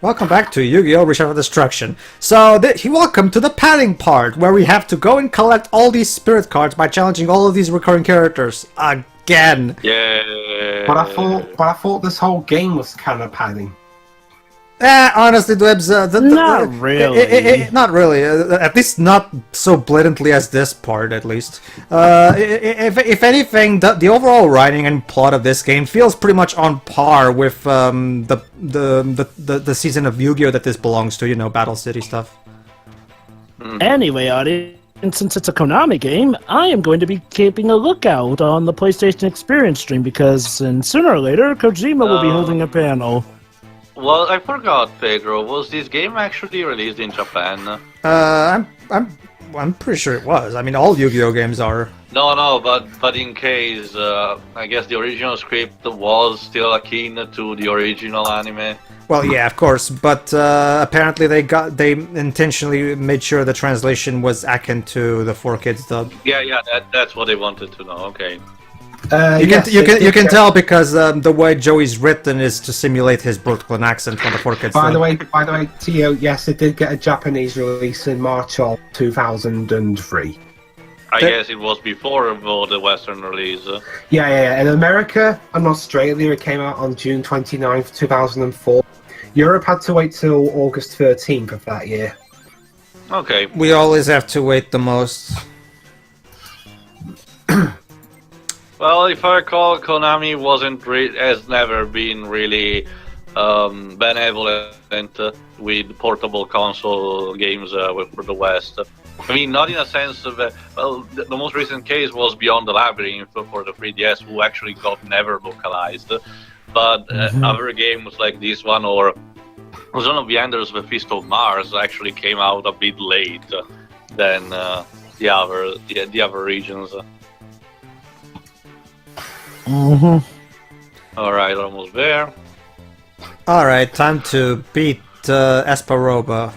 Welcome back to Yu-Gi-Oh! Reshef of Destruction. So, welcome to the padding part, where we have to go and collect all these spirit cards by challenging all of these recurring characters. Again! Yeah. But I thought this whole game was kind of padding. Honestly, Dwebs, Not really. not really. At least not so blatantly as this part, at least. If anything, the overall writing and plot of this game feels pretty much on par with the season of Yu-Gi-Oh! That this belongs to, you know, Battle City stuff. Anyway, audience, since it's a Konami game, I am going to be keeping a lookout on the PlayStation Experience stream because sooner or later, Kojima will be holding a panel. Well, I forgot, Pedro. Was this game actually released in Japan? I'm pretty sure it was. I mean, all Yu-Gi-Oh! Games are. No, but in case, I guess the original script was still akin to the original anime. Well, yeah, of course, but apparently they intentionally made sure the translation was akin to the 4Kids dub. Yeah, that's what they wanted to know. Okay. You can tell because the way Joey's written is to simulate his Brooklyn accent from the 4Kids. By the way, Tio, yes, it did get a Japanese release in March of 2003. I guess it was before the Western release. Yeah. In America and Australia, it came out on June 29th, 2004. Europe had to wait till August 13th of that year. Okay. We always have to wait the most. Well, if I recall, Konami has never been really benevolent with portable console games for the West. I mean, not in a sense of the most recent case was Beyond the Labyrinth for the 3DS, who actually got never localized. But other games like this one or Zone of the Enders, The Fist of Mars, actually came out a bit late than the other regions. Alright, almost there. Alright, time to beat Esparoba.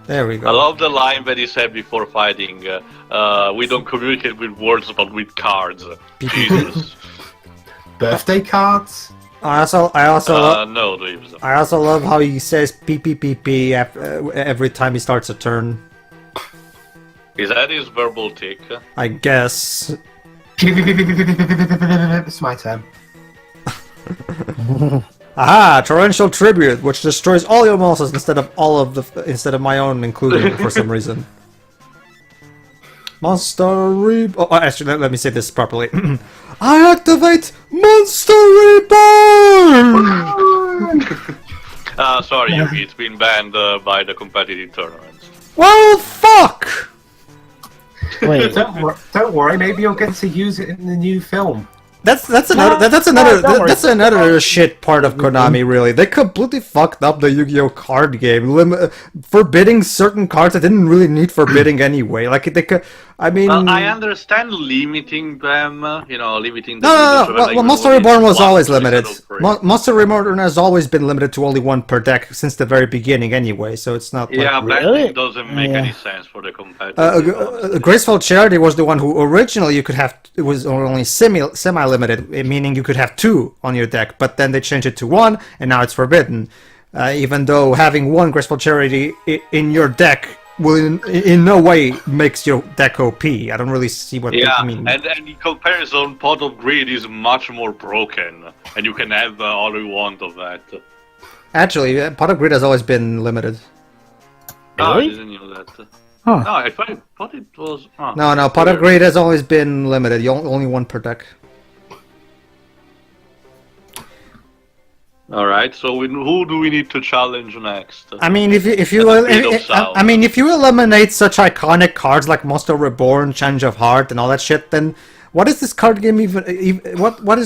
There we go. I love the line that he said before fighting. We don't communicate with words, but with cards. Jesus. Birthday cards? I also no, Dweebs. I also love how he says PP every time he starts a turn. Is that his verbal tick? I guess. It's my turn. Aha! Torrential Tribute, which destroys all your monsters instead of my own included for some reason. Monster Reborn. Oh, actually, let me say this properly. I activate Monster Reborn. Sorry, Yugi, it's been banned by the competitive tournaments. Well, fuck. Wait. Don't worry, maybe you'll get to use it in the new film. That's another shit part of Konami. Really, they completely fucked up the Yu-Gi-Oh card game, forbidding certain cards that didn't really need forbidding anyway. Like they could, I mean, I understand limiting them. Limiting. No. Well, Monster Reborn was always limited. Monster Reborn has always been limited to only one per deck since the very beginning, anyway. So it's not. Yeah, like, really? That doesn't make any sense for the competitive. Graceful Charity was the one who originally you could have. It was only semi-limited, meaning you could have two on your deck, but then they changed it to one, and now it's forbidden. Even though having one Graceful Charity in your deck will in no way makes your deck OP. I don't really see what they mean. And in comparison, Pot of Greed is much more broken, and you can have all you want of that. Actually, Pot of Greed has always been limited. No, I didn't know that. Huh. No, I thought it was... No, Pot of Greed has always been limited. Only one per deck. Alright, so who do we need to challenge next? I mean, if you eliminate such iconic cards like Monster Reborn, Change of Heart, and all that shit, then what is this card game even what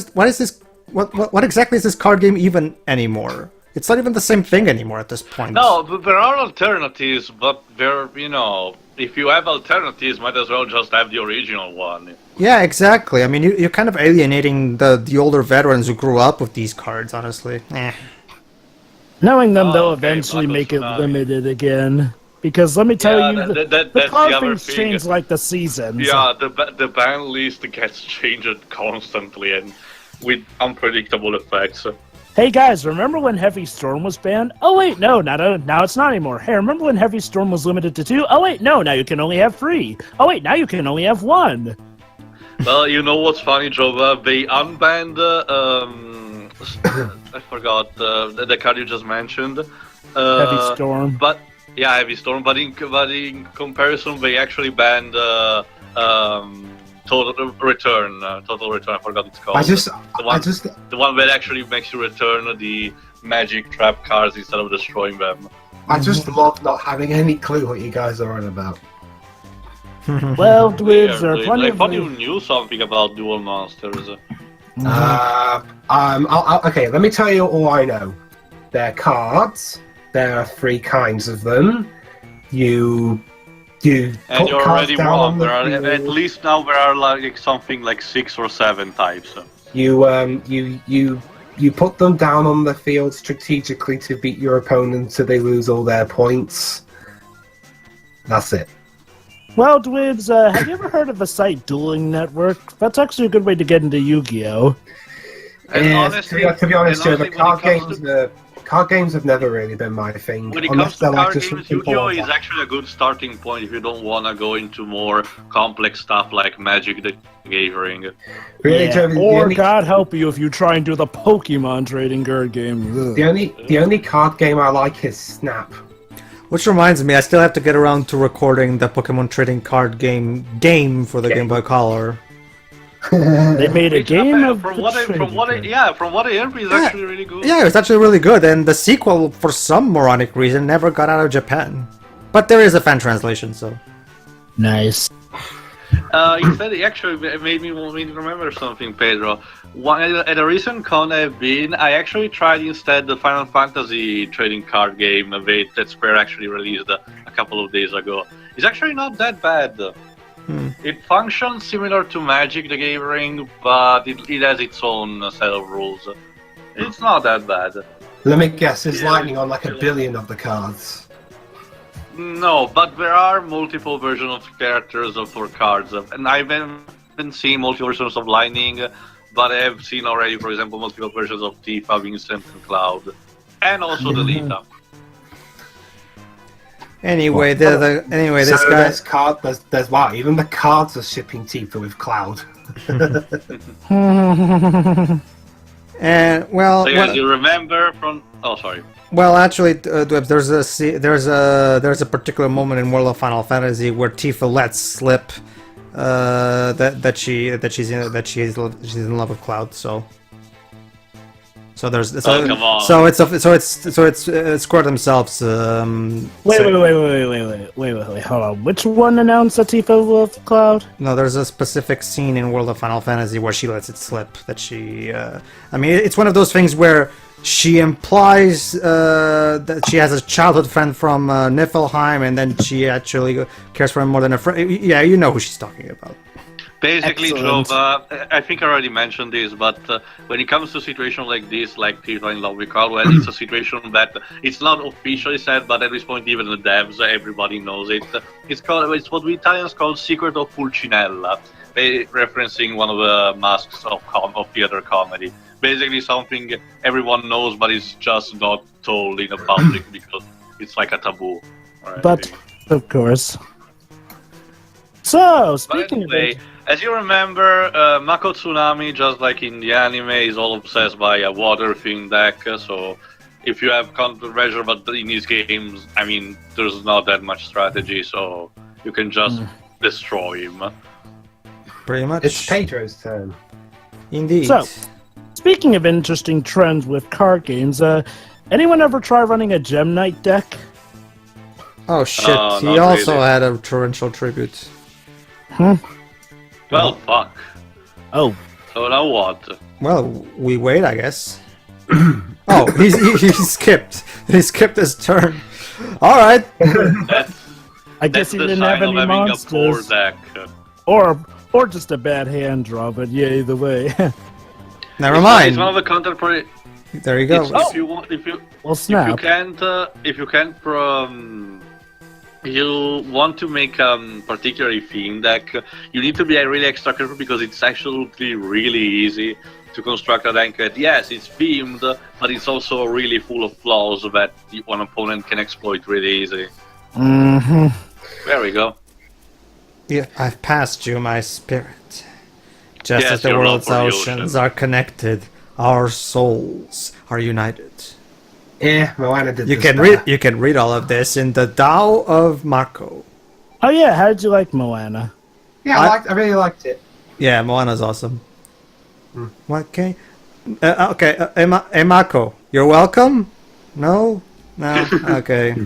exactly is this card game even anymore? It's not even the same thing anymore at this point. No, but there are alternatives, but if you have alternatives, might as well just have the original one. Yeah, exactly. I mean, you're kind of alienating the older veterans who grew up with these cards, honestly. Knowing them, they'll eventually make it limited again. Because let me tell you, the card things change like the seasons. Yeah, the ban list gets changed constantly and with unpredictable effects. Hey guys, remember when Heavy Storm was banned? Oh wait, no, now it's not anymore. Hey, remember when Heavy Storm was limited to 2? Oh wait, no, now you can only have 3. Oh wait, now you can only have 1. Well, you know what's funny, Jova? They unbanned, I forgot, the card you just mentioned. Heavy Storm. But, yeah, Heavy Storm, but in comparison, they actually banned, Total Return, I forgot it's called. The one that actually makes you return the magic trap cards instead of destroying them. I just love not having any clue what you guys are on about. Well, Dwibs, there are plenty I of... thought you knew something about dual monsters. Okay, let me tell you all I know. They're cards. There are 3 kinds of them. You and put you're cards already down wrong. on the There are field. at least now there are like something like 6 or 7 types. You put them down on the field strategically to beat your opponent so they lose all their points. That's it. Well, Dwibs, have you ever heard of the site Dueling Network? That's actually a good way to get into Yu-Gi-Oh! And Yeah, honestly, to be honest, Joe, the when it comes card games have never really been my thing. When it unless comes to they're like card just games, something Yu-Gi-Oh! for- is actually a good starting point if you don't want to go into more complex stuff like Magic the Gathering. Really, Yeah, Joe, or God help you if you try and do the Pokemon trading card game. Ugh. the only card game I like is Snap. Which reminds me, I still have to get around to recording the Pokemon trading card game for the Game Boy Color. They made a game of from the what I trading card. heard, it's actually really good. Yeah, it was actually really good, and the sequel, for some moronic reason, never got out of Japan. But there is a fan translation, so... Nice. Instead, it actually made me remember something, Pedro. At a recent con I've been, I actually tried instead the Final Fantasy trading card game that Square actually released a couple of days ago. It's actually not that bad. It functions similar to Magic the Gathering, but it has its own set of rules. It's not that bad. Let me guess, there's Yeah, lightning on like a billion of the cards. No, but there are multiple versions of characters for cards, and I haven't seen multiple versions of Lightning, but I have seen already, for example, multiple versions of Tifa, Vincent, and Cloud, and also the Lita. Anyway, this guy... There's wow, even the cards are shipping Tifa with Cloud. And, well... So yes, you remember from... Oh, sorry. Well, actually, Dwebs, there's a particular moment in World of Final Fantasy where Tifa lets slip she's in love with Cloud. So there's come on. so it's Square themselves. Wait, hold on. Which one announced that Tifa loved Cloud? No, there's a specific scene in World of Final Fantasy where she lets it slip that she. I mean, it's one of those things where she implies that she has a childhood friend from Niflheim, and then she actually cares for him more than a friend. Yeah, you know who she's talking about. Basically, Excellent. Jova, I think I already mentioned this, but when it comes to a situation like this, like Tifa in love with Cloud, well, it's a situation that it's not officially said, but at this point, even the devs, everybody knows it. It's what we Italians call Secret of Pulcinella, referencing one of the masks of theater comedy. Basically, something everyone knows, but it's just not told in the public because it's like a taboo. Right? But, of course. So, speaking of anyway, it, as you remember, Mako Tsunami, just like in the anime, is all obsessed by a water-themed deck. So, if you have countermeasure, but in these games, I mean, there's not that much strategy, so you can just destroy him. Pretty much. It's Pedro's turn. Indeed. So, speaking of interesting trends with card games, anyone ever try running a Gem Knight deck? Oh shit! Oh, he not also really. had a torrential tribute. Well, fuck. Oh, So now what? Well, we wait, I guess. Oh, he skipped. He skipped his turn. All right. That's, I guess that's he the didn't sign have of any having a poor monsters, deck. or just a bad hand draw. But yeah, either way. Never It's mind. one of the counter. There you go. If you want, if you Well, snap. you want to make particularly themed deck, you need to be really extra careful because it's actually really easy to construct a deck that, yes, it's themed, but it's also really full of flaws that one opponent can exploit really easily. Mm-hmm. There we go. Yeah, I've passed you, my spirit. Just Yes, as the your love world's for the oceans ocean. are connected, our souls are united. Yeah, Moana did You this can better. read all of this in the Tao of Mako. Oh yeah, how did you like Moana? Yeah, I really liked it. Yeah, Moana's awesome. What can? Okay, Mako, you're welcome. No. Okay.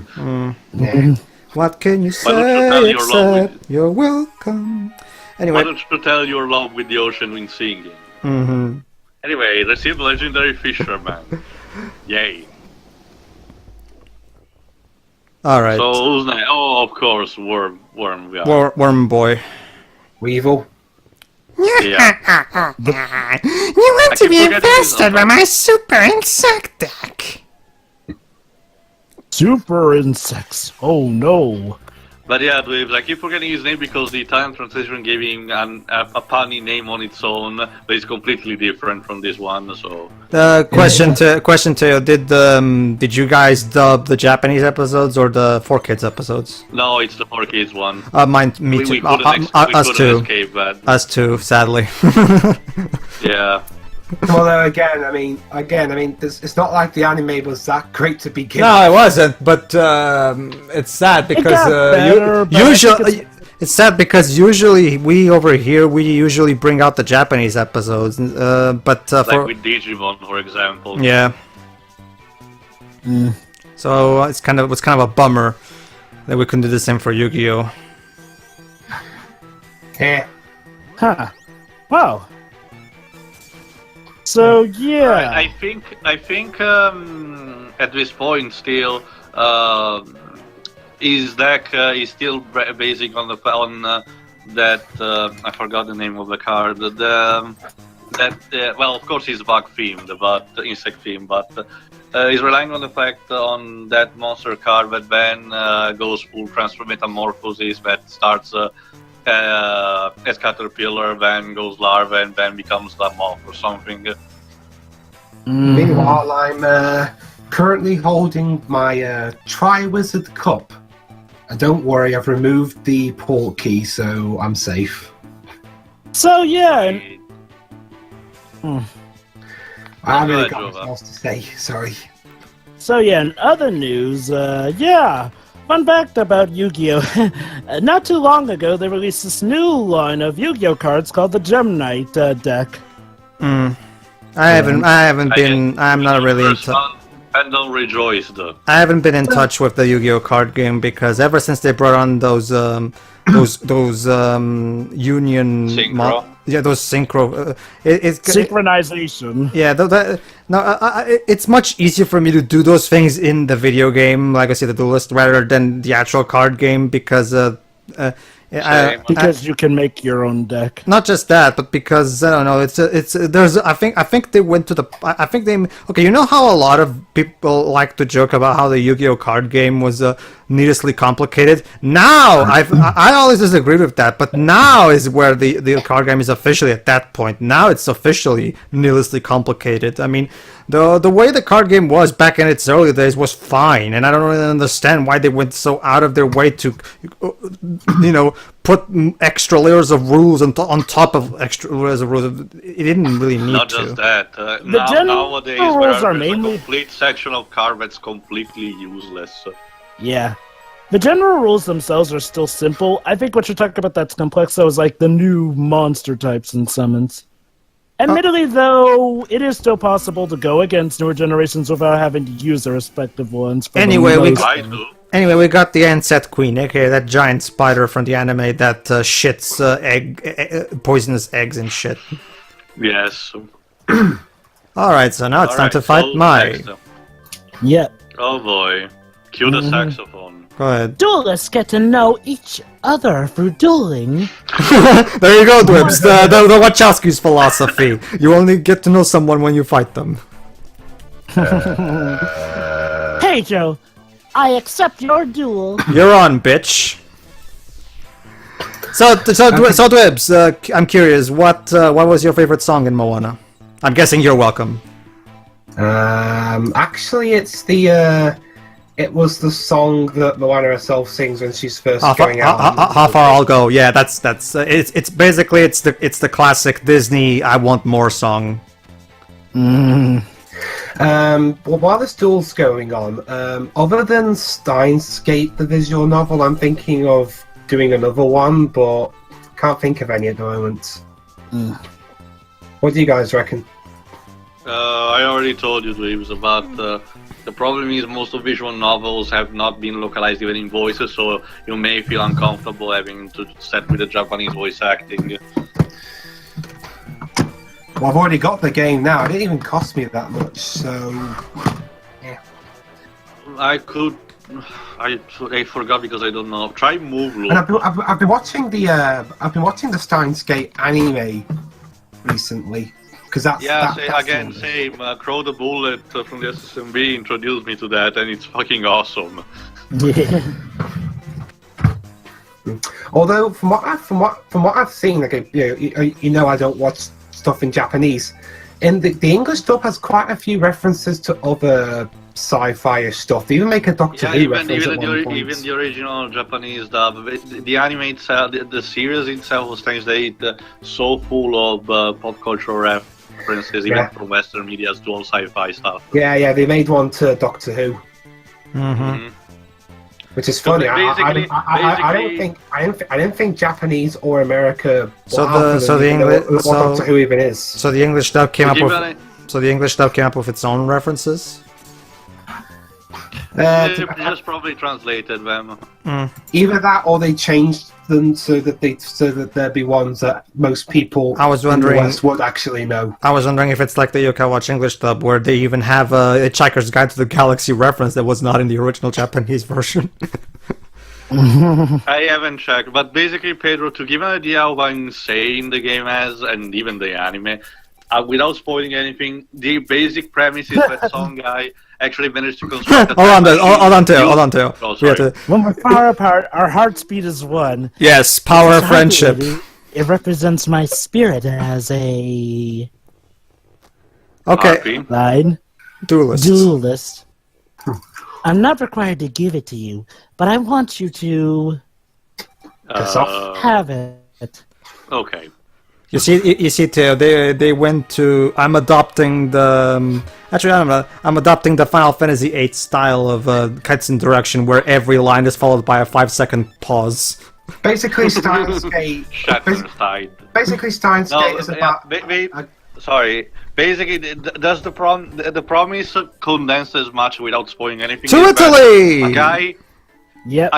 Yeah. What can you Why don't you tell say your love except you're welcome? Why Anyway. don't you tell your love with the ocean when singing? Mm-hmm. Anyway, received legendary fisherman. Yay. All right. So who's next? Oh, of course, Worm. We are. Worm boy. Weevil. Yeah. You want to be invested by my super insect deck? Super insects. Oh no. But yeah, Dweebs, I keep forgetting his name because the Italian translation gave him a punny name on its own, but it's completely different from this one. So Question to you: Did you guys dub the Japanese episodes or the 4Kids episodes? no, it's the 4Kids one. Me We too. couldn't, Us couldn't too. escape that. Us too. Sadly. Yeah. Although again, it's not like the anime was that great to begin. No, it wasn't. But it's sad because got better, but I think usually it's sad because usually we over here we usually bring out the Japanese episodes, but Like for with Digimon, for example. yeah. So it's kind of a bummer that we couldn't do the same for Yu-Gi-Oh. Yeah. Huh. Wow. So yeah. I think at this point still his deck is still basing on that I forgot the name of the card. Well, of course he's bug themed, but insect themed, but he's relying on the fact on that monster card that then goes full transfer metamorphosis, that starts as caterpillar, then goes larva, and then becomes a moth or something. Meanwhile, I'm currently holding my Tri-Wizard Cup. And don't worry, I've removed the port key, so I'm safe. So yeah. I haven't really Go got ahead, much else to say, sorry. So yeah, in other news, fun fact about Yu-Gi-Oh! Not too long ago, they released this new line of Yu-Gi-Oh! Cards called the Gem Knight deck. I haven't been. I'm not really in touch. Pendle rejoiced. I haven't been in touch with the Yu-Gi-Oh card game because ever since they brought on those union Synchro? those synchro it's Synchronization. yeah it's much easier for me to do those things in the video game, like I say, the duelist, rather than the actual card game because Because you can make your own deck. not just that, but because I don't know, there's I think they went to the okay. You know how a lot of people like to joke about how the Yu-Gi-Oh card game was needlessly complicated. Now I always disagreed with that, but now is where the card game is officially at that point. Now it's officially needlessly complicated. I mean, the way the card game was back in its early days was fine, and I don't really understand why they went so out of their way to, put extra layers of rules on top of extra layers of rules. It didn't really need Not to. just that. Nowadays, rules are there's mainly- a complete section of card that's completely useless. Yeah. The general rules themselves are still simple. I think what you're talking about that's complex, though, is like the new monster types and summons. Admittedly, though, it is still possible to go against newer generations without having to use the respective ones. For the Anyway, we most got- I do. Anyway, we got the Ancet Queen, aka that giant spider from the anime that shits poisonous eggs and shit. Yes. Alright, so now it's time Alright, to fight so Mai. next. Yeah. Oh boy. Cue the saxophone. Go ahead. Duelists get to know each other through dueling. There you go, Dwibs. The Wachowski's philosophy. You only get to know someone when you fight them. Pedro, I accept your duel. You're on, bitch. So Dwibs, I'm curious, what was your favorite song in Moana? I'm guessing you're welcome. Actually, it's the it was the song that Moana herself sings when she's first going out. How far I'll go? Yeah, that's it's basically it's the classic Disney "I Want More" song. Mm. Well, while this duel's going on, other than Steins Gate, the visual novel, I'm thinking of doing another one, but can't think of any at the moment. What do you guys reckon? I already told you, Dweebs, about the problem is most of visual novels have not been localized even in voices, so you may feel uncomfortable having to set with the Japanese voice acting. Well, I've already got the game now. It didn't even cost me that much, so yeah. I forgot because I don't know. Try Move Loop. And I've been watching the Steins Gate anime recently. That's same. Crow the Bullet from the SSMB introduced me to that, and it's fucking awesome. Yeah. Although from what I've seen, like you know, I don't watch stuff in Japanese. And the English dub has quite a few references to other sci-fi stuff. They even make a Doctor Who reference at one point. Even the original Japanese dub, the anime itself, the series itself was so full of pop cultural references, even from Western media's to all sci-fi stuff. Yeah, they made one to Doctor Who. Mm-hmm. Which is funny. I don't think Japanese or America. The English what Doctor Who even is. So the English dub came up with its own references. They just probably translated them. Either that, or they changed them so that there'd be ones that most people in the West would actually know. I was wondering if it's like the Yokai Watch English dub, where they even have a Hitchhiker's Guide to the Galaxy reference that was not in the original Japanese version. I haven't checked, but basically, Pedro, to give an idea of how insane the game is, and even the anime, without spoiling anything, the basic premise is that some guy actually managed to construct hold on, Teo. Oh, sorry. When we're far apart, our heart speed is one. Yes, power of friendship. It represents my spirit as a... Okay. Line. Duelist. I'm not required to give it to you, but I want you to... have it. Okay. You see, Teo, they went to. I'm adopting the. Actually, I'm adopting the Final Fantasy VIII style of cutscene direction, where every line is followed by a 5-second pause. Basically, Steins Gate. Basically, Steins Gate is about. Sorry. Basically, does the promise condense as much without spoiling anything? To Italy. A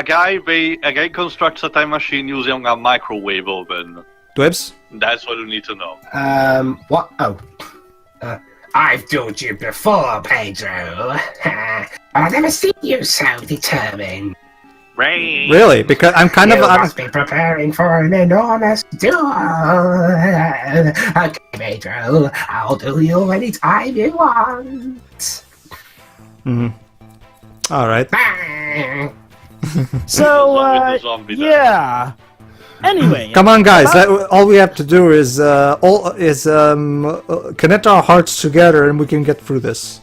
guy constructs a time machine using a microwave oven. Dwebs? That's what you need to know. What? Oh. I've told you before, Pedro. I've never seen you so determined. Rain. Really? Because I'm kind you must be preparing for an enormous duel. Okay, Pedro. I'll do you anytime you want. Alright. So, yeah. Anyway, come on, guys! All we have to do is connect our hearts together, and we can get through this.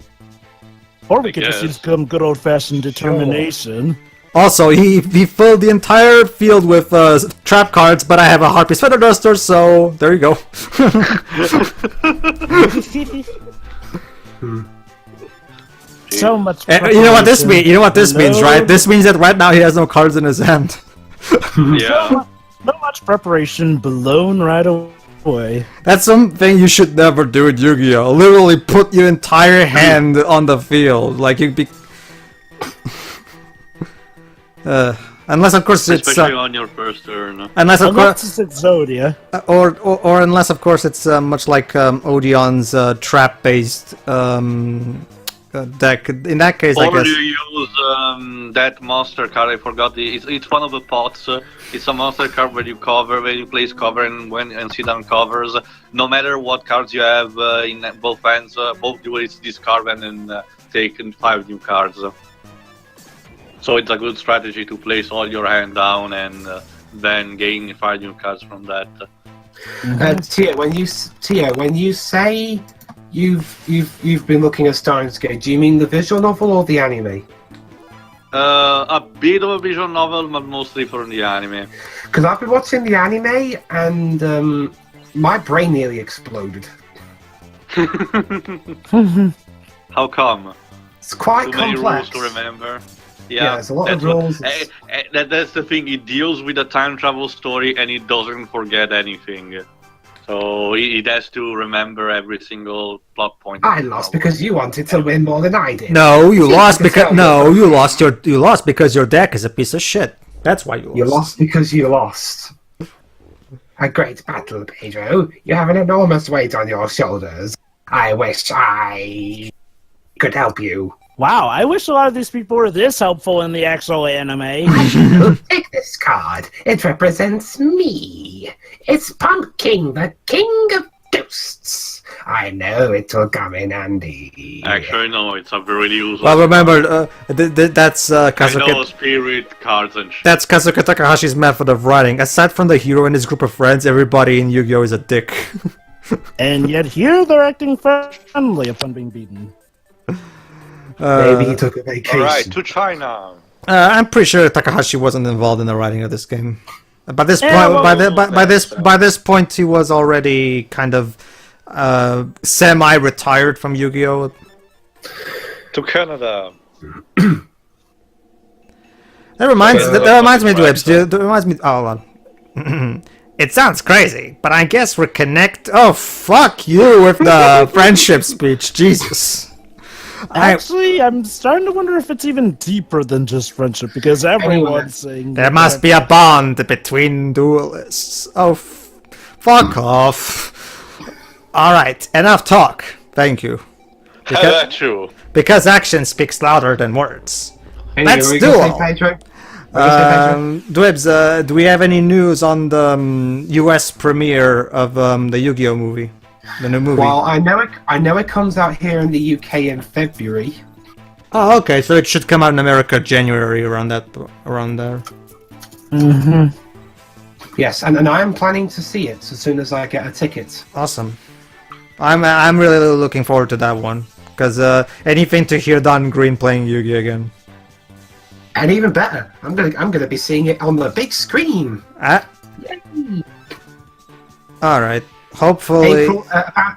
Or we could just use some good old-fashioned determination. Also, he filled the entire field with trap cards, but I have a Harpy's Feather Duster, so there you go. So much. You know what this means? You know what this means, right? This means that right now he has no cards in his hand. Yeah. So much preparation blown right away. That's something you should never do in Yu-Gi-Oh! Literally put your entire hand on the field, like you'd be. Unless of course it's especially on your first turn. Unless of course it's Zodia. Or unless of course it's much like Odeon's trap-based deck. In that case, I guess. Or you use that monster card. I forgot it's one of the pots. It's a monster card where you place cover and sit down covers. No matter what cards you have in both hands, both duelists discard and take 5 new cards. So it's a good strategy to place all your hand down and then gain 5 new cards from that. Tia, when you say You've been looking at Steins Gate. Do you mean the visual novel or the anime? A bit of a visual novel, but mostly from the anime. Because I've been watching the anime and my brain nearly exploded. How come? It's quite Too many complex. rules to remember. Yeah, there's a lot of rules. That's the thing. It deals with a time travel story and it doesn't forget anything. So it has to remember every single plot point. I lost because you wanted to win more than I did. No, you See, lost you can because tell you lost because your deck is a piece of shit. That's why you lost. You lost because you lost. A great battle, Pedro. You have an enormous weight on your shoulders. I wish I could help you. Wow, I wish a lot of these people were this helpful in the actual anime. Take this card. It represents me. It's Pumpkin, the king of ghosts. I know it will come in handy. Actually, no, it's a really useful. Well, remember, that's I know Kazuki. spirit cards and shit. That's Kazuki Takahashi's method of writing. Aside from the hero and his group of friends, everybody in Yu-Gi-Oh is a dick. And yet here they're acting friendly upon being beaten. Maybe he took a vacation. Alright, to China. I'm pretty sure Takahashi wasn't involved in the writing of this game. By this point, Yeah, well, by this point, he was already kind of semi-retired from Yu-Gi-Oh. To Canada. That reminds me, Dwebs. Right, That reminds me. Oh, hold on. It sounds crazy, but I guess we're connect. Oh, fuck you with the friendship speech, Jesus. Actually, I'm starting to wonder if it's even deeper than just friendship, because everyone's saying... There must be a bond between duelists. Oh, fuck off. Alright, enough talk. Thank you. How about you? Because action speaks louder than words. Anyway, Let's were you do gonna it. say Pedro? Were you gonna say Pedro? Dwebs, do we have any news on the US premiere of the Yu-Gi-Oh movie? The new movie? Well, I know it comes out here in the UK in February. Oh, okay, so it should come out in America January around there. Mm-hmm. Yes, and I am planning to see it as soon as I get a ticket. Awesome. I'm really looking forward to that one because anything to hear Don Green playing Yu-Gi again. And even better, I'm gonna be seeing it on the big screen. Yay. All right. Hopefully. April.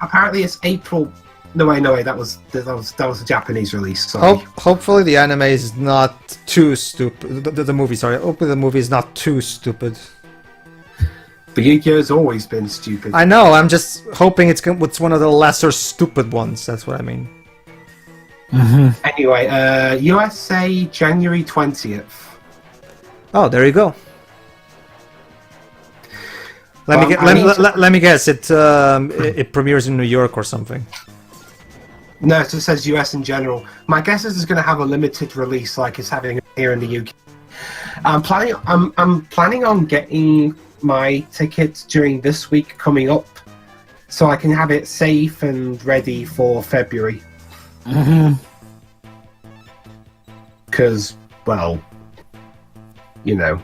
Apparently, it's April. No way. That was a Japanese release. Sorry. Hopefully the anime is not too stupid. The movie, sorry. Hopefully the movie is not too stupid. But Yu-Gi-Oh has always been stupid. I know. I'm just hoping it's one of the lesser stupid ones. That's what I mean. Mm-hmm. Anyway, USA January 20th. Oh, there you go. Let me guess. It premieres in New York or something. No, it just says US in general. My guess is it's going to have a limited release, like it's having here in the UK. I'm planning on getting my tickets during this week coming up, so I can have it safe and ready for February. Mm-hmm. Because, well, you know.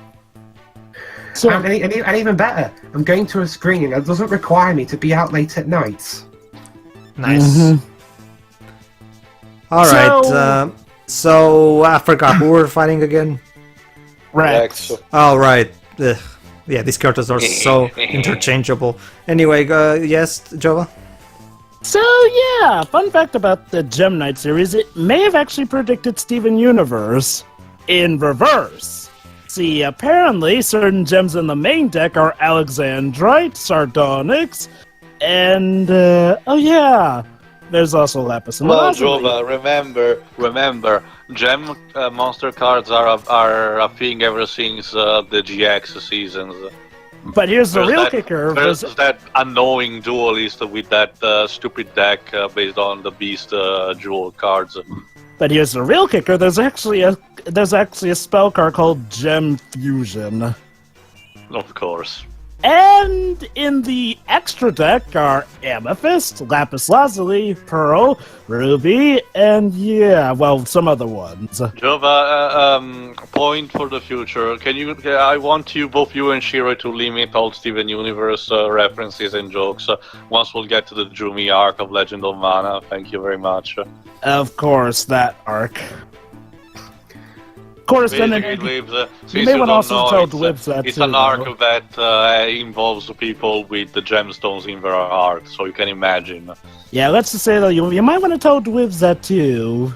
So, And even better, I'm going to a screening that doesn't require me to be out late at night. Nice. Mm-hmm. All right. So I forgot who we're fighting again. Rex. Oh right. Ugh. Yeah, these characters are so interchangeable. Anyway, yes, Jova? So yeah, fun fact about the Gem Knight series, it may have actually predicted Steven Universe in reverse. See, apparently certain gems in the main deck are Alexandrite, Sardonyx, and oh yeah, there's also Lapis Lazuli. Jova, remember, gem monster cards are a thing ever since the GX seasons. But here's the real kicker. There's that annoying duelist with that stupid deck based on the Beast Jewel cards. But here's the real kicker. There's actually a spell card called Gem Fusion. Of course. And in the extra deck are Amethyst, Lapis Lazuli, Pearl, Ruby, and some other ones. Jova, point for the future. I want both you and Shiro, to limit all Steven Universe references and jokes once we'll get to the Jumi arc of Legend of Mana. Thank you very much. Of course, that arc. Of course, then you may want to also tell Dwibs that it's too, an arc though. that involves people with the gemstones in their heart, so you can imagine. Yeah, let's just say though, you might want to tell Dwibs that too.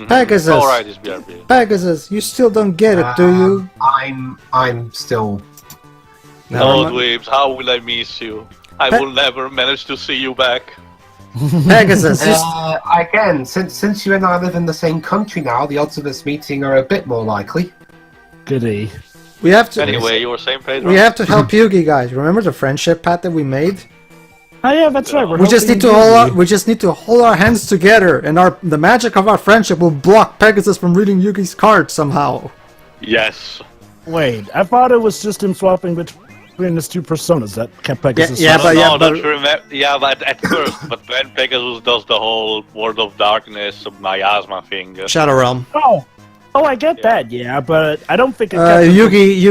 Pegasus. Alright, it's BRB. Pegasus, you still don't get it, do you? I'm still. Oh, Dweebs, how will I miss you? I will never manage to see you back. Pegasus, Again, since you and I live in the same country now, the odds of us meeting are a bit more likely. Goody. we have to. Anyway, you were saying, Pedro? We have to help Yugi, guys. Remember the friendship pact that we made? Oh yeah, that's right. We just need to hold our hands together, and the magic of our friendship will block Pegasus from reading Yugi's cards somehow. Yes. Wait, I thought it was just him swapping between his two personas that kept Pegasus. But at first, but when Pegasus does the whole World of Darkness miasma thing. Shadow Realm. Oh, I get that, yeah, but I don't think it Yugi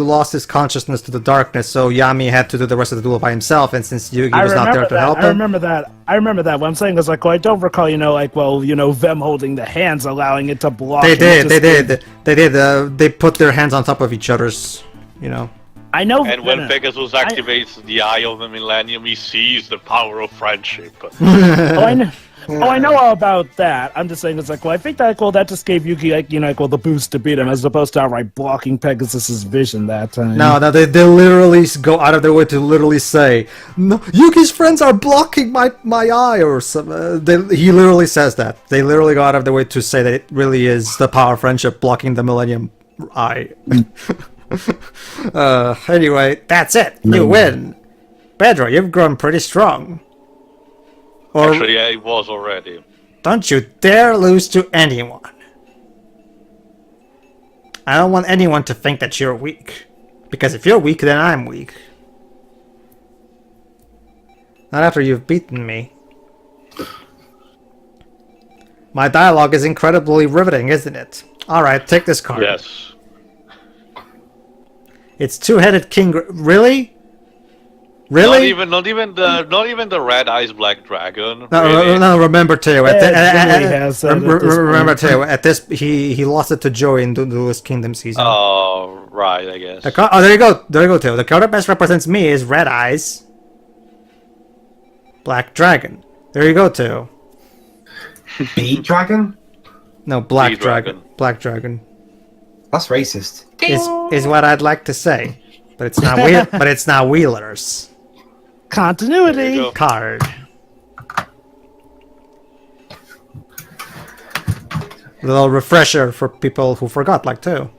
lost his consciousness to the darkness, so Yami had to do the rest of the duel by himself, and since Yugi was not there to help him... I remember that. What I'm saying is, I don't recall, them holding the hands, allowing it to block. They did. They put their hands on top of each other's, I know. And when Pegasus activates the Eye of the Millennium, he sees the power of friendship. I know all about that. I'm just saying, I think that just gave Yugi, the boost to beat him, as opposed to outright blocking Pegasus's vision that time. No, they literally go out of their way to literally say, no, Yugi's friends are blocking my eye, or something. He literally says that. They literally go out of their way to say that it really is the power of friendship blocking the Millennium Eye. Anyway, that's it. You win. Pedro, you've grown pretty strong. Actually, I was already. Don't you dare lose to anyone. I don't want anyone to think that you're weak. Because if you're weak, then I'm weak. Not after you've beaten me. My dialogue is incredibly riveting, isn't it? Alright, take this card. Yes. It's two-headed king... Really? Really? Not even the Red Eyes Black Dragon. No, remember Teo. Remember Teo. At this, he lost it to Joey in Duelist Kingdom season. Oh, right, I guess. There you go. There you go, Teo. The card that best represents me is Red Eyes Black Dragon. There you go, Teo. B Dragon? No, Black Dragon. Black Dragon. That's racist. Is what I'd like to say, but it's not but it's not Wheeler's Continuity card. Little refresher for people who forgot, like Teo.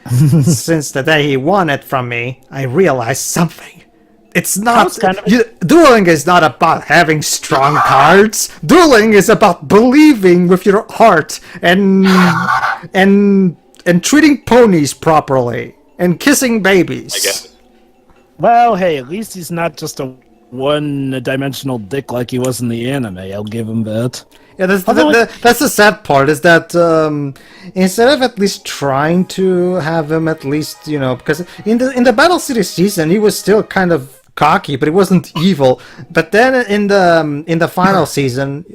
Since the day he won it from me, I realized something. It's not... dueling is not about having strong cards. Dueling is about believing with your heart and treating ponies properly and kissing babies. I guess. Well, hey, at least he's not just a one-dimensional dick like he was in the anime. I'll give him that. Yeah, that's the sad part, is that instead of at least trying to have him at least, because in the Battle City season he was still kind of cocky, but it wasn't evil. But then in the final season,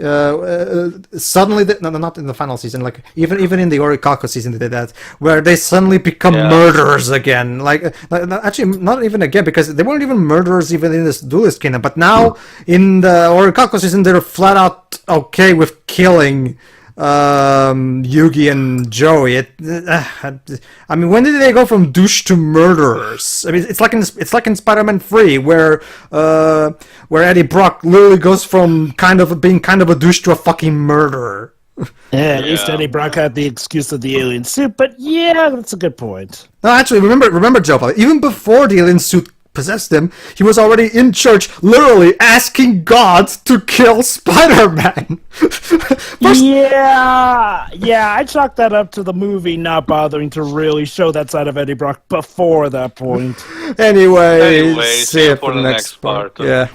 suddenly not in the final season, like even in the Orichalco season they did that, where they suddenly become murderers again. Like actually not even again, because they weren't even murderers even in this Duelist Kingdom. But now in the Orichalco season they're flat out okay with killing Yugi and Joey. I mean, when did they go from douche to murderers? I mean, it's like in Spider-Man 3, where Eddie Brock literally goes from being kind of a douche to a fucking murderer. Yeah, at least Eddie Brock had the excuse of the alien suit, but yeah, that's a good point. No, actually, remember, Joe, even before the alien suit possessed him, he was already in church, literally asking God to kill Spider-Man. Yeah, I chalked that up to the movie not bothering to really show that side of Eddie Brock before that point. Anyway, Anyway, see you for the next part. Yeah.